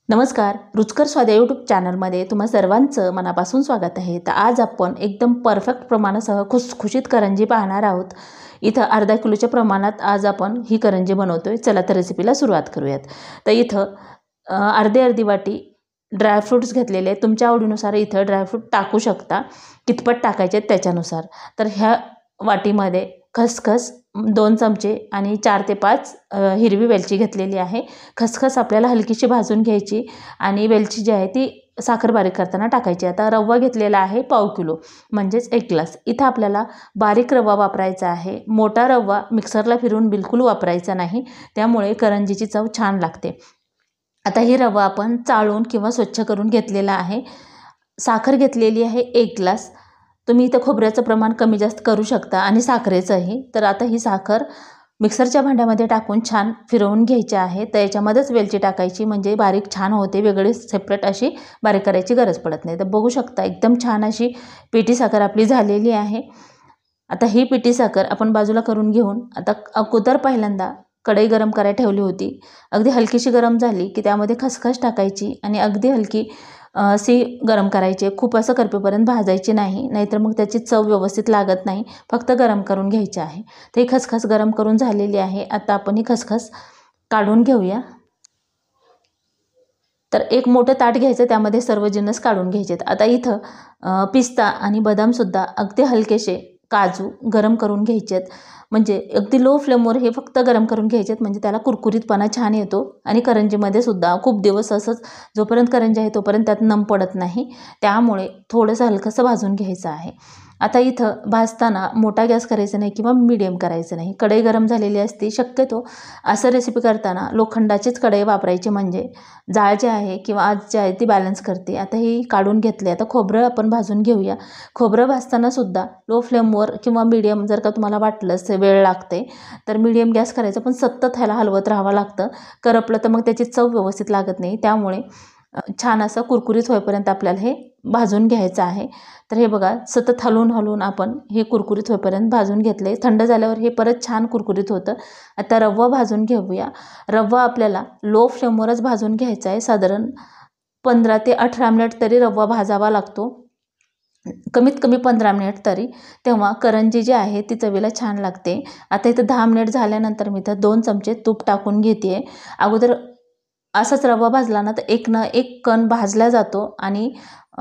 नमस्कार, रुचकर स्वाद या यूट्यूब चॅनलमध्ये तुम्हा सर्वांचं मनापासून स्वागत आहे। तर आज आपण एकदम परफेक्ट प्रमाणासह खुसखुशीत करंजी पाहणार आहोत। इथं अर्धा किलोच्या प्रमाणात आज आपण ही करंजी बनवतोय। चला तर रेसिपीला सुरुवात करूयात। तर इथं अर्धी वाटी ड्रायफ्रूट्स घेतलेले आहेत। तुमच्या आवडीनुसार इथं ड्रायफ्रूट टाकू शकता, कितपत टाकायचे त्याच्यानुसार। तर ह्या वाटीमध्ये खसखस 2 चमचे आणि 4 ते 5 हिरवी वेलची घेतलेली आहे। खसखस आपल्याला हलकीशी भाजून घ्यायची आणि वेलची जी आहे ती साखर बारीक करताना टाकायची। आता रवा घेतलेला आहे पाव किलो म्हणजेच 1 ग्लास। इथं आपल्याला बारीक रवा वापरायचा आहे। मोठा रवा मिक्सरला फिरवून बिलकुल वापरायचा नाही, त्यामुळे करंजीची चव छान लागते। आता ही रवा आपण चाळून किंवा स्वच्छ करून घेतलेला आहे। साखर घेतलेली आहे 1 ग्लास। तुम्ही इथं खोबऱ्याचं प्रमाण कमी जास्त करू शकता आणि साखरेचंही। तर आता ही साखर मिक्सरच्या भांड्यामध्ये टाकून छान फिरवून घ्यायची आहे। तर याच्यामध्येच वेलची टाकायची म्हणजे बारीक छान होते, वेगळी सेपरेट अशी बारीक करायची गरज पडत नाही। तर बघू शकता एकदम छान अशी पिठी साखर आपली झालेली आहे। आता ही पिठी साखर आपण बाजूला करून घेऊन आता अगोदर पहिल्यांदा कढई गरम करायला ठेवली होती। अगदी हलकीशी गरम झाली की त्यामध्ये खसखस टाकायची आणि अगदी हलकी सी गरम करायचे। खूप असं करपेपर्यंत भाजायची नाही, नाहीतर मग त्याची चव व्यवस्थित लागत नाही। फक्त गरम करून घ्यायची आहे। तर ही खसखस गरम करून झालेली आहे। आता आपण ही खसखस काढून घेऊया। तर एक मोठं ताट घ्यायचं, त्यामध्ये सर्व जिन्नस काढून घ्यायचे। आता इथं पिस्ता आणि बदामसुद्धा अगदी हलकेसे काजू गरम करून घ्यायचेत। म्हणजे अगदी लो फ्लेमवर हे फक्त गरम करून घ्यायचेत, म्हणजे त्याला कुरकुरीतपणा छान येतो आणि करंजीमध्ये सुद्धा खूप दिवस असंच जोपर्यंत करंजी आहे तोपर्यंत त्यात नम पडत नाही, त्यामुळे थोडंसं हलकंसं भाजून घ्यायचं आहे। आता इथं भाजताना मोठा गॅस करायचा नाही किंवा मीडियम करायचं नाही। कढई गरम झालेली असते। शक्यतो असं रेसिपी करताना लोखंडाचीच कढई वापरायची, म्हणजे जाळ जे आहे किंवा आग जी आहे ती बॅलन्स करते। आता ही काढून घेतली। आता खोबरं आपण भाजून घेऊया। खोबरं भाजताना सुद्धा लो फ्लेमवर किंवा मीडियम, जर का तुम्हाला वाटलंच वेळ लागते तर मीडियम गॅस करायचा, पण सतत ह्याला हलवत राहावं लागतं। करपलं तर मग त्याची चव व्यवस्थित लागत नाही, त्यामुळे छान असं कुरकुरीत होईपर्यंत आपल्याला हे भाजून घ्यायचं आहे। तर हे बघा, सतत हलवून आपण हे कुरकुरीत होईपर्यंत भाजून घेतले। थंड झाल्यावर हे परत छान कुरकुरीत होतं। आता रवा भाजून घेऊया। रवा आपल्याला लो फ्लेमवरच भाजून घ्यायचा आहे। साधारण 15 ते 18 मिनिट तरी रवा भाजावा लागतो, कमीत कमी 15 मिनिट तरी, तेव्हा करंजी जी आहे ती चवीला छान लागते। आता इथं 10 मिनिट झाल्यानंतर मी इथं 2 चमचे तूप टाकून घेते। अगोदर असाच रवा भाजला ना तर एक कण भाजला जातो आणि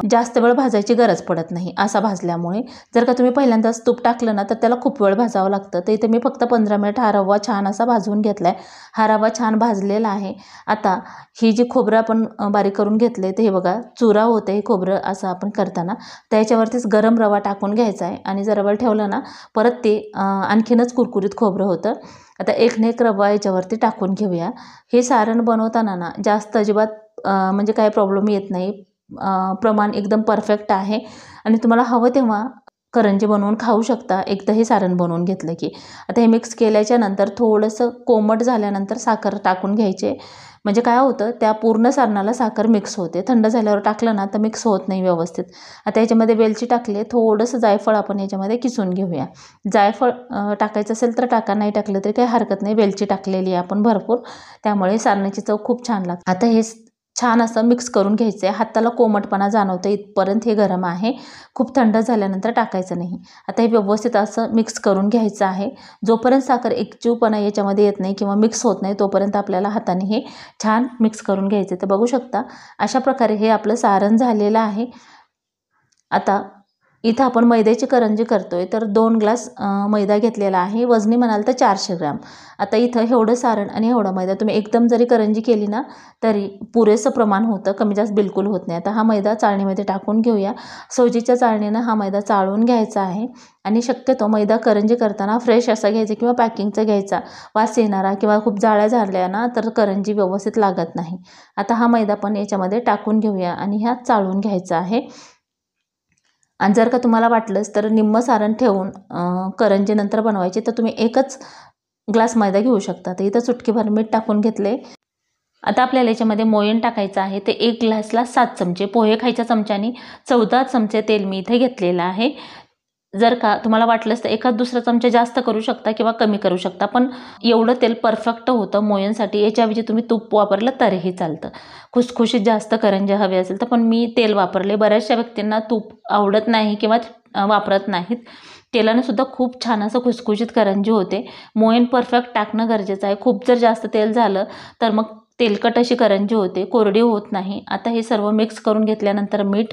जास्त वेळ भाजायची गरज पडत नाही असा भाजल्यामुळे। जर का तुम्ही पहिल्यांदाच तूप टाकलं ना तर त्याला खूप वेळ भाजावं लागतं। तर इथे मी फक्त 15 मिनिट हा रवा छान असा भाजून घेतला आहे। हा रवा छान भाजलेला आहे। आता ही जी खोबरं आपण बारीक करून घेतले, तर हे बघा चुरा होतं हे खोबरं असं आपण करताना, त्याच्यावरतीच गरम रवा टाकून घ्यायचा आहे आणि जर रवा ठेवलं ना परत ते आणखीनच कुरकुरीत खोबरं होतं। आता एक रवा याच्यावरती टाकून घेऊया। हे सारण बनवताना ना जास्त अजिबात म्हणजे काय प्रॉब्लेम येत नाही। प्रमाण एकदम परफेक्ट आहे आणि तुम्हाला हवं तेव्हा करंजी बनवून खाऊ शकता एकदा हे सारण बनवून घेतलं की। आता हे मिक्स केल्याच्या नंतर थोडंसं कोमट झाल्यानंतर साखर टाकून घ्यायचे, म्हणजे काय होतं त्या पूर्ण सारणाला साखर मिक्स होते। थंड झाल्यावर टाकलं ना तर मिक्स होत नाही व्यवस्थित। आता याच्यामध्ये वेलची टाकली, थोडंसं जायफळ आपण याच्यामध्ये किसून घेऊया। जायफळ टाकायचं असेल तर टाका, नाही टाकलं तरी काही हरकत नाही। वेलची टाकलेली आहे आपण भरपूर, त्यामुळे सारणाची चव खूप छान लागते। आता हे छान असं मिक्स करून घ्यायचं आहे। हाताला कोमटपणा जाणवतं इथपर्यंत हे गरम आहे, खूप थंड झाल्यानंतर टाकायचं नाही। आता हे व्यवस्थित असं मिक्स करून घ्यायचं आहे। जोपर्यंत साखर एकजीवपणा याच्यामध्ये येत नाही किंवा मिक्स होत नाही तोपर्यंत आपल्याला हाताने हे छान मिक्स करून घ्यायचं। तर बघू शकता अशा प्रकारे हे आपलं सारण झालेलं आहे। आता इथं आपण मैद्याची करंजी करतोय, तर 2 ग्लास मैदा घेतलेला आहे। वजनी म्हणाल तर 400 ग्राम। आता इथं एवढं सारण आणि एवढा मैदा तुम्ही एकदम जरी करंजी केली ना तरी पुरेसं प्रमाण होतं, कमी जास्त बिलकुल होत नाही। आता हा मैदा चाळणीमध्ये टाकून घेऊया। सोजीच्या चाळणीनं हा मैदा चाळून घ्यायचा आहे आणि शक्यतो मैदा करंजी करताना फ्रेश असा घ्यायचा किंवा पॅकिंगचा घ्यायचा। वास येणारा किंवा खूप जाळ्या झाल्या ना तर करंजी व्यवस्थित लागत नाही। आता हा मैदा पण याच्यामध्ये टाकून घेऊया आणि ह्या चाळून घ्यायचा आहे। आणि जर का तुम्हाला वाटलंच तर निम्म सारण ठेवून करंजी नंतर बनवायची तर तुम्ही 1च ग्लास मैदा घेऊ शकता। तर इथं चुटकीभर मीठ टाकून घेतले। आता आपल्याला याच्यामध्ये मोयन टाकायचं आहे। ते 1 ग्लासला 7 चमचे, पोहे खायच्या चमच्यानी 14 चमचे तेल मी इथे घेतलेलं आहे। जर का तुम्हाला वाटलंच तर एखाद दुसरा चमचा जास्त करू शकता किंवा कमी करू शकता, पण एवढं तेल परफेक्ट होतं मोहनसाठी. याच्याऐवजी तुम्ही तूप वापरलं तरीही चालतं. खुसखुशीत जास्त करंज्या हवे असेल तर, पण मी तेल वापरले. बऱ्याचशा व्यक्तींना तूप आवडत नाही किंवा वापरत नाहीत. तेलाने सुद्धा खूप छान असं खुसखुशीत करंजी होते. मोहन परफेक्ट टाकणं गरजेचं आहे. खूप जर जास्त तेल झालं तर मग तेलकट अशी करंजी होते, कोरडी होत नाही. आता हे सर्व मिक्स करून घेतल्यानंतर मीठ,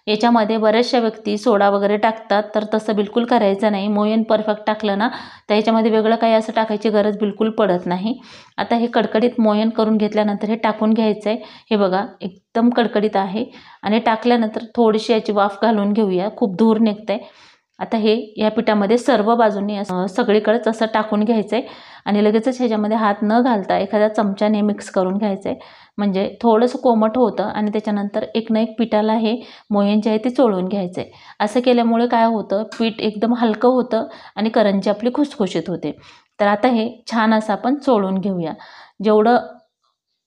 याच्यामध्ये बऱ्याचशा व्यक्ती सोडा वगैरे टाकतात, तर तसं बिलकुल करायचं नाही. मोहन परफेक्ट टाकलं ना तर याच्यामध्ये वेगळं काही असं टाकायची गरज बिलकुल पडत नाही. आता हे कडकडीत मोहन करून घेतल्यानंतर हे टाकून घ्यायचं आहे. हे बघा एकदम कडकडीत आहे आणि टाकल्यानंतर थोडीशी याची वाफ घालून घेऊया, खूप धूर निघतंय. आता हे या पिठामध्ये सर्व बाजूंनी सगळीकडेच असं टाकून घ्यायचं आहे आणि लगेचच ह्याच्यामध्ये हात न घालता एखाद्या चमच्याने मिक्स करून घ्यायचं आहे. म्हणजे थोडंसं कोमट होतं आणि त्याच्यानंतर एक ना एक पिठाला हे मोहन जे आहे ते चोळून घ्यायचं आहे. असं केल्यामुळे काय होतं, पीठ एकदम हलकं होतं आणि करंजी आपली खुसखुशीत होते. तर आता हे छान असं आपण चोळून घेऊया. जेवढं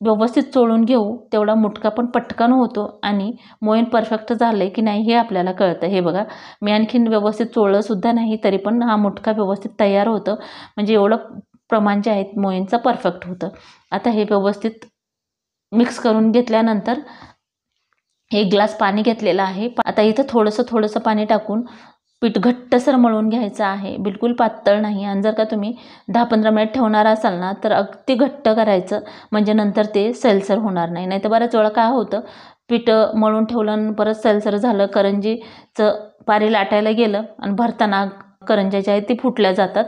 व्यवस्थित चोळून घेऊ तेवढा मुटका पण पटकन होतो आणि मोहन परफेक्ट झालं आहे की नाही हे आपल्याला कळतं. हे बघा, मी आणखीन व्यवस्थित चोळलंसुद्धा नाही तरी पण हा मुटका व्यवस्थित तयार होतं. म्हणजे एवढं प्रमाण जे आहे मोहनचं परफेक्ट होतं. आता हे व्यवस्थित मिक्स करून घेतल्यानंतर 1 ग्लास पाणी घेतलेलं आहे. आता इथं थोडंसं पाणी टाकून पीठ घट्टसर मळून घ्यायचं आहे, बिलकुल पातळ नाही. आणि जर का तुम्ही 10-15 मिनिट ठेवणार असाल ना तर अगदी घट्ट करायचं, म्हणजे नंतर ते सैलसर होणार नाही. नाहीतर बऱ्याच वेळा काय होतं, पीठ मळून ठेवलं आणि परत सैलसर झालं, करंजीचं पारी लाटायला गेलं आणि भरताना करंज्या ज्या आहेत ती फुटल्या जातात.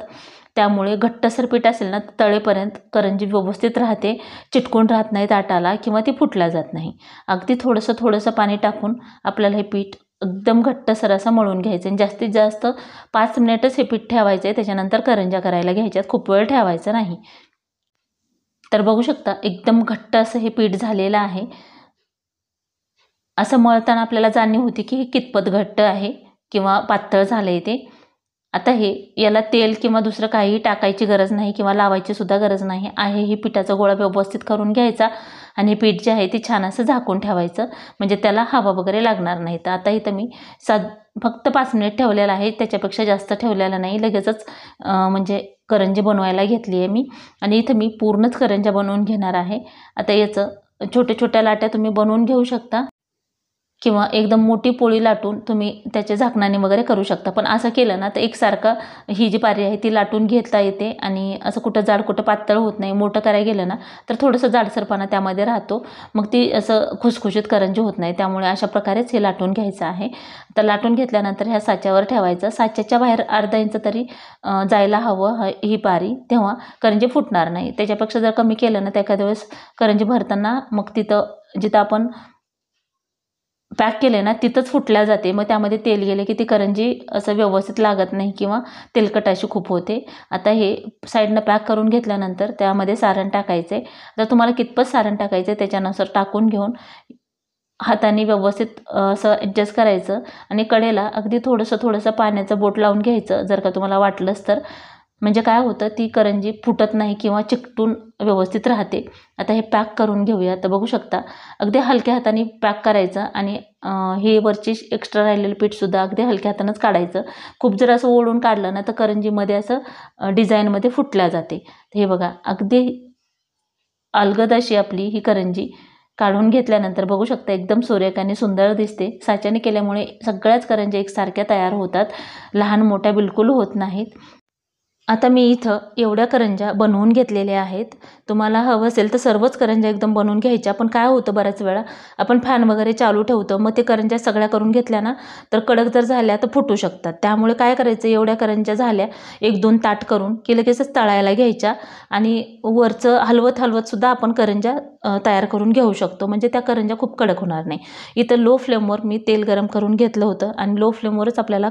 त्यामुळे घट्टसर पीठ असेल ना तळेपर्यंत करंजी व्यवस्थित राहते, चिटकून राहत नाही ताटाला किंवा ती फुटल्या जात नाही. अगदी थोडंसं पाणी टाकून आपल्याला हे पीठ एकदम घट्टसर असं मळून घ्यायचं आणि जास्तीत जास्त 5 मिनिटच हे पीठ ठेवायचं आहे. त्याच्यानंतर करंज्या करायला घ्यायच्यात, खूप वेळ ठेवायचं नाही. तर बघू शकता एकदम घट्ट असं हे पीठ झालेलं आहे. असं मळताना आपल्याला जाणीव होती की हे कितपत घट्ट आहे किंवा पातळ झालं आहे ते. आता हे याला तेल किंवा दुसरं काहीही टाकायची गरज नाही किंवा लावायची सुद्धा गरज नाही आहे. ही पिठाचा गोळा व्यवस्थित करून घ्यायचा आणि पीठ जे आहे ते छान असं झाकून ठेवायचं, म्हणजे त्याला हवा वगैरे लागणार नाही. तर आता इथं मी फक्त 5 मिनिट ठेवलेलं आहे, त्याच्यापेक्षा जास्त ठेवलेलं नाही. लगेचच म्हणजे करंजी बनवायला घेतली आहे मी आणि इथं मी पूर्णच करंज्या बनवून घेणार आहे. आता याचं छोट्या लाट्या तुम्ही बनवून घेऊ शकता किंवा एकदम मोठी पोळी लाटून तुम्ही त्याच्या झाकणाने वगैरे करू शकता. पण असं केलं ना तर एकसारखं ही जी पारी आहे ती लाटून घेता येते आणि असं कुठं जाड कुठं पातळ होत नाही. मोठं करायला गेलं ना तर थोडंसं जाडसरपणा त्यामध्ये राहतो, मग ती असं खुसखुशीत करंजी होत नाही. त्यामुळे अशा प्रकारेच हे लाटून घ्यायचं आहे. तर लाटून घेतल्यानंतर ह्या साच्यावर ठेवायचं. साच्याच्या बाहेर अर्धा इंच तरी जायला हवं ही पारी, तेव्हा करंजी फुटणार नाही. त्याच्यापेक्षा जर कमी केलं ना तर एखाद्या वेळेस करंजी भरताना मग जिथं आपण पॅक केले ना तिथंच फुटल्या जाते, मग त्यामध्ये तेल गेले की ती करंजी असं व्यवस्थित लागत नाही किंवा तेलकट अशी खूप होते. आता हे साईडनं पॅक करून घेतल्यानंतर त्यामध्ये सारण टाकायचं आहे. तर तुम्हाला कितपत सारण टाकायचं आहे त्याच्यानुसार टाकून घेऊन हाताने व्यवस्थित असं ॲडजस्ट करायचं आणि कडेला अगदी थोडंसं पाण्याचं बोट लावून घ्यायचं, जर का तुम्हाला वाटलंच तर. म्हणजे काय होतं, ती करंजी फुटत नाही किंवा चिकटून व्यवस्थित राहते. आता हे पॅक करून घेऊया. तर बघू शकता अगदी हलक्या हाताने पॅक करायचं आणि हे वरची एक्स्ट्रा राहिलेलं पीठसुद्धा अगदी हलक्या हातानंच काढायचं. खूप जर असं ओढून काढलं ना तर करंजीमध्ये असं डिझाईनमध्ये फुटल्या जाते. हे बघा अगदी अलगद अशी आपली ही करंजी काढून घेतल्यानंतर बघू शकता एकदम सुरेख सुंदर दिसते. साच्याने केल्यामुळे सगळ्याच करंज्या एकसारख्या तयार होतात, लहान मोठ्या बिलकुल होत नाहीत. आता मी इथं एवढ्या करंज्या बनवून घेतलेल्या आहेत. तुम्हाला हवं असेल तर सर्वच करंज्या एकदम बनवून घ्यायच्या. पण काय होतं, बऱ्याच वेळा आपण फॅन वगैरे चालू ठेवतो, मग ते करंज्या सगळ्या करून घेतल्या ना तर कडक जर झाल्या तर फुटू शकतात. त्यामुळे काय करायचं, एवढ्या करंज्या झाल्या 1-2 ताट करून की लगेचच तळायला घ्यायच्या आणि वरचं हलवत सुद्धा आपण करंज्या तयार करून घेऊ शकतो, म्हणजे त्या करंज्या खूप कडक होणार नाही. इथं लो फ्लेमवर मी तेल गरम करून घेतलं होतं आणि लो फ्लेमवरच आपल्याला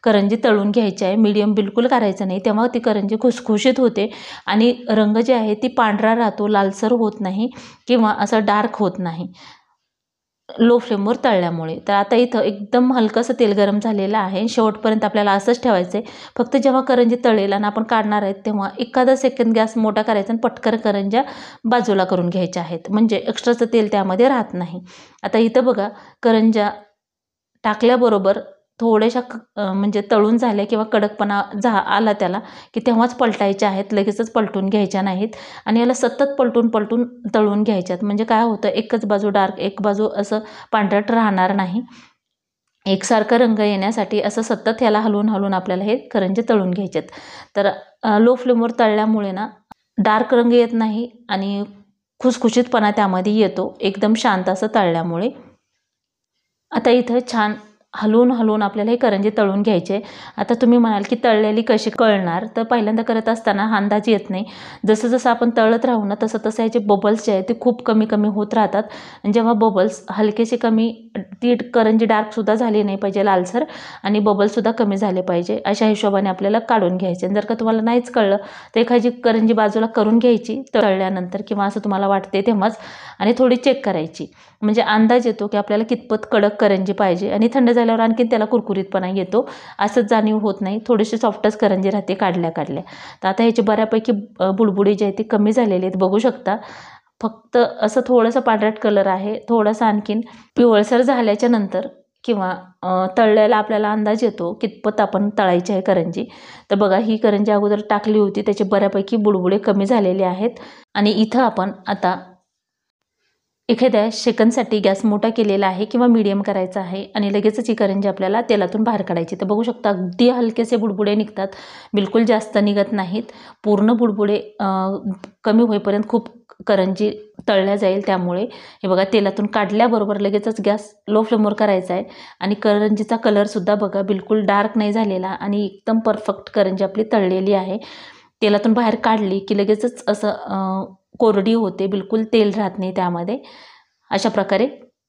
करंजी तळून घ्यायची आहे. मीडियम बिलकुल करायचं नाही, तेव्हा ती करंजी खुसखुशीत होते आणि रंग जे आहे ती पांढरा राहतो, लालसर होत नाही किंवा असं डार्क होत नाही लो फ्लेमवर तळल्यामुळे. तर आता इथं एकदम हलकंसं तेल गरम झालेलं आहे. शेवटपर्यंत आपल्याला असंच ठेवायचं आहे. फक्त जेव्हा करंजी तळेल आणि आपण काढणार आहेत तेव्हा एखादा सेकंद गॅस मोठा करायचा आणि पटकन करंज्या बाजूला करून घ्यायच्या आहेत, म्हणजे एक्स्ट्राचं तेल त्यामध्ये राहत नाही. आता इथं बघा करंज्या टाकल्याबरोबर थोड्याशा म्हणजे तळून झाल्या किंवा कडकपणा आला त्याला की तेव्हाच पलटायच्या आहेत, लगेचच पलटून घ्यायच्या नाहीत. आणि याला सतत पलटून पलटून तळून घ्यायच्यात. म्हणजे काय होतं, एकच बाजू डार्क एक बाजू असं पांढरट राहणार नाही. एकसारखा रंग येण्यासाठी असं सतत ह्याला हलवून हलवून आपल्याला हे करंजे तळून घ्यायचेत. तर लो फ्लेमवर तळल्यामुळे ना डार्क रंग येत नाही आणि खुसखुशीतपणा त्यामध्ये येतो एकदम शांत असं तळल्यामुळे. आता इथं छान हलवून हलवून आपल्याला हे करंजे तळून घ्यायचे. आता तुम्ही म्हणाल की तळलेली कशी कळणार, तर पहिल्यांदा करत असताना हा अंदाज येत नाही. जसं जसं आपण तळत राहू ना तसं तसं याचे बबल्स जे आहेत ते खूप कमी कमी होत राहतात. आणि जेव्हा बबल्स हलकेसे कमी, ती करंजी डार्कसुद्धा झाली नाही पाहिजे लालसर, आणि बबल्ससुद्धा कमी झाले पाहिजे, अशा हिशोबाने आपल्याला काढून घ्यायचे. जर का तुम्हाला नाहीच कळलं तर एखादी करंजी बाजूला करून घ्यायची तळल्यानंतर किंवा असं तुम्हाला वाटते तेव्हाच, आणि थोडी चेक करायची. म्हणजे अंदाज येतो की आपल्याला कितपत कडक करंजी पाहिजे. आणि थंड झाल्यावर आणखी त्याला कुरकुरीतपणा येतो, असंच जाणीव होत नाही. थोडीशी सॉफ्टच करंजी राहते काढल्या काढल्या. तर आता ह्याची बऱ्यापैकी बुडबुडी जे आहे ते कमी झालेले आहेत, बघू शकता. फक्त असं थोडंसं पांढरट कलर आहे, थोडंसं आणखीन पिवळसर झाल्याच्या नंतर किंवा तळल्याला आपल्याला अंदाज येतो कितपत आपण तळायची आहे करंजी. तर बघा, ही करंजी अगोदर टाकली होती त्याचे बऱ्यापैकी बुडबुडे कमी झालेले आहेत. आणि इथं आपण आता एखाद्या सेकंदसाठी गॅस मोठा केलेला आहे किंवा मीडियम करायचा आहे आणि लगेचच ही करंजी आपल्याला तेलातून बाहेर काढायची. तर बघू शकता अगदी हलकेसे बुडबुडे निघतात, बिलकुल जास्त निघत नाहीत. पूर्ण बुडबुडे कमी होईपर्यंत खूप करंजी तळल्या जाईल. त्यामुळे हे बघा, तेलातून काढल्याबरोबर लगेचच गॅस लो फ्लेमवर करायचा आहे. आणि करंजीचा कलरसुद्धा बघा बिलकुल डार्क नाही झालेला आणि एकदम परफेक्ट करंजी आपली तळलेली आहे. तेलातून बाहेर काढली की लगेचच असं कोरडी होते, बिलकुल तेल राहत नाही त्यामध्ये. अशा प्रकारे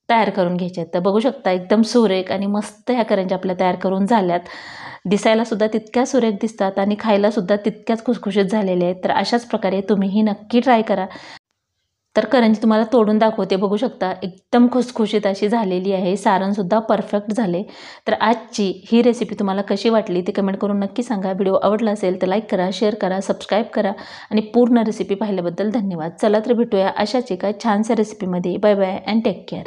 तयार करून घ्यायचे आहेत. तर बघू शकता एकदम सुरेख आणि मस्त ह्या करंज्या आपल्या तयार करून झाल्यात. दिसायलासुद्धा तितक्या सुरेख दिसतात आणि खायलासुद्धा तितक्याच खुसखुशीत झालेल्या आहेत. तर अशाच प्रकारे तुम्हीही नक्की ट्राय करा. तर करंजी तुम्हाला तोडून दाखवते, बघू शकता एकदम खुसखुशीत अशी झालेली आहे, सारणसुद्धा परफेक्ट झाले. तर आजची ही रेसिपी तुम्हाला कशी वाटली ते कमेंट करून नक्की सांगा. व्हिडिओ आवडला असेल तर लाईक करा, शेअर करा, सबस्क्राईब करा आणि पूर्ण रेसिपी पाहिल्याबद्दल धन्यवाद. चला तर भेटूया अशाच एका छानशा रेसिपीमध्ये. Bye bye and take care.